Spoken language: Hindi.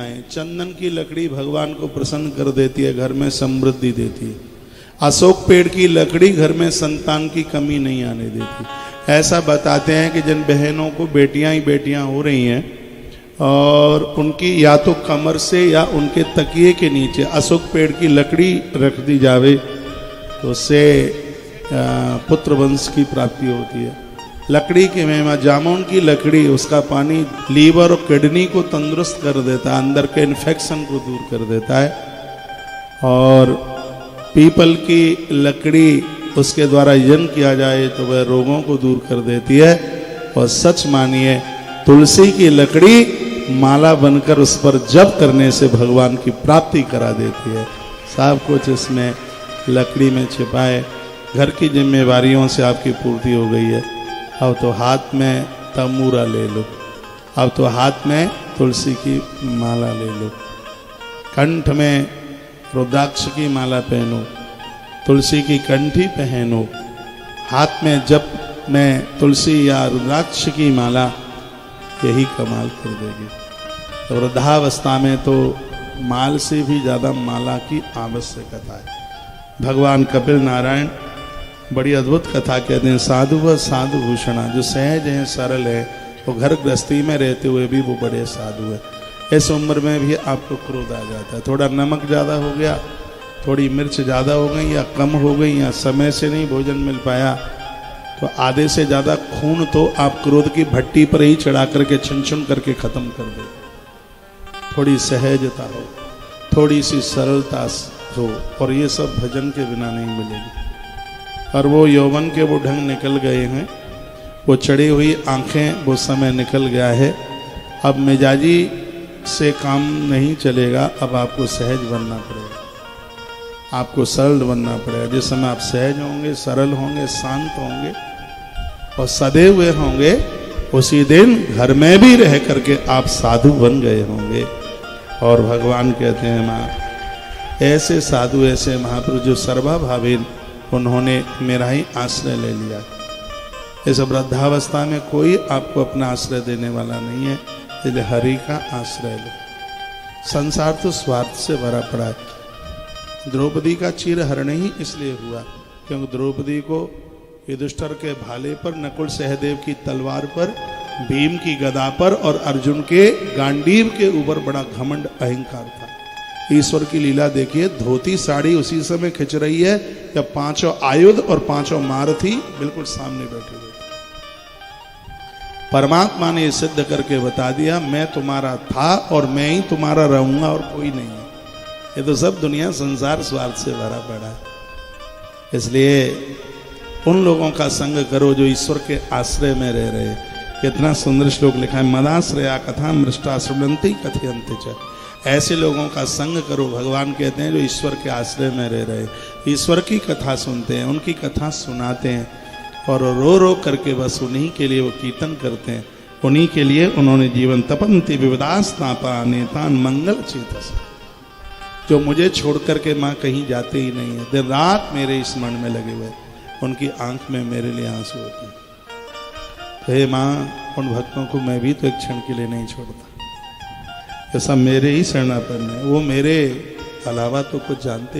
जाएं। चंदन की लकड़ी भगवान को प्रसन्न कर देती है, घर में समृद्धि देती है। अशोक पेड़ की लकड़ी घर में संतान की कमी नहीं आने देती। ऐसा बताते हैं कि जिन बहनों को बेटियां ही बेटियां हो रही हैं और उनकी या तो कमर से या उनके तकिए के नीचे अशोक पेड़ की लकड़ी रख दी जावे तो उससे पुत्र वंश की प्राप्ति होती है। लकड़ी की महिमा, जामुन की लकड़ी, उसका पानी लीवर और किडनी को तंदुरुस्त कर देता है, अंदर के इन्फेक्शन को दूर कर देता है। और पीपल की लकड़ी उसके द्वारा यज्ञ किया जाए तो वह रोगों को दूर कर देती है। और सच मानिए तुलसी की लकड़ी माला बनकर उस पर जप करने से भगवान की प्राप्ति करा देती है। सब कुछ इसमें लकड़ी में छिपाए। घर की जिम्मेवारियों से आपकी पूर्ति हो गई है। अब तो हाथ में तमूरा ले लो, अब तो हाथ में तुलसी की माला ले लो, कंठ में रुद्राक्ष की माला पहनो, तुलसी की कंठी पहनो, हाथ में जप में तुलसी या रुद्राक्ष की माला, यही कमाल कर देगी। तो वृद्धावस्था में तो माल से भी ज़्यादा माला की आवश्यकता है। भगवान कपिल नारायण बड़ी अद्भुत कथा कहते हैं, साधु व साधु भूषणा, जो सहज हैं सरल है, वो घर गृहस्थी में रहते हुए भी वो बड़े साधु है। इस उम्र में भी आपको क्रोध आ जाता है, थोड़ा नमक ज़्यादा हो गया, थोड़ी मिर्च ज़्यादा हो गई या कम हो गई या समय से नहीं भोजन मिल पाया तो आधे से ज़्यादा खून तो आप क्रोध की भट्टी पर ही चढ़ा करके छुन छुन करके ख़त्म कर दे। थोड़ी सहजता हो, थोड़ी सी सरलता हो, और ये सब भजन के बिना नहीं मिलेगी। और वो यौवन के वो ढंग निकल गए हैं, वो चढ़ी हुई आंखें वो समय निकल गया है। अब मिजाजी से काम नहीं चलेगा, अब आपको सहज बनना पड़ेगा, आपको सरल बनना पड़ेगा। जिस समय आप सहज होंगे, सरल होंगे, शांत होंगे और सदे हुए होंगे, उसी दिन घर में भी रह करके आप साधु बन गए होंगे। और भगवान कहते हैं माँ, ऐसे साधु ऐसे महापुरुष जो सर्वभावीन, उन्होंने मेरा ही आश्रय ले लिया। इस वृद्धावस्था में कोई आपको अपना आश्रय देने वाला नहीं है, इसलिए हरि का आश्रय लो। संसार तो स्वार्थ से भरा पड़ा है। द्रौपदी का चीरहरण ही इसलिए हुआ क्योंकि द्रौपदी को युधिष्ठिर के भाले पर, नकुल सहदेव की तलवार पर, भीम की गदा पर और अर्जुन के गांडीव के ऊपर बड़ा घमंड अहंकार था। ईश्वर की लीला देखिए, धोती साड़ी उसी समय खिंच रही है जब पांचों आयुध और पांचों मारथी बिल्कुल सामने बैठे हुए। परमात्मा ने सिद्ध करके बता दिया, मैं तुम्हारा था और मैं ही तुम्हारा रहूंगा और कोई नहीं है। ये तो सब दुनिया संसार स्वार्थ से भरा पड़ा है। इसलिए उन लोगों का संग करो जो ईश्वर के आश्रय में रह रहे। कितना सुंदर श्लोक लिखा है, मदाश्रया कथा मृष्टा श्रवन्ति कथयन्ति च। ऐसे लोगों का संग करो, भगवान कहते हैं, जो ईश्वर के आश्रय में रह रहे, ईश्वर की कथा सुनते हैं, उनकी कथा सुनाते हैं और रो रो करके बस उन्हीं के लिए वो कीर्तन करते हैं। उन्हीं के लिए उन्होंने जीवन तपन्ति विविदास्तापा नेतान मंगल चेतस, जो मुझे छोड़ करके माँ कहीं जाते ही नहीं है, दिन रात मेरे स्मरण में लगे हुए, उनकी आंख में मेरे लिए आंसू होते हैं। हे माँ, उन भक्तों को मैं भी तो एक क्षण के लिए नहीं छोड़ता। ये सब मेरे ही शरणापन्न है, वो मेरे अलावा तो कुछ जानते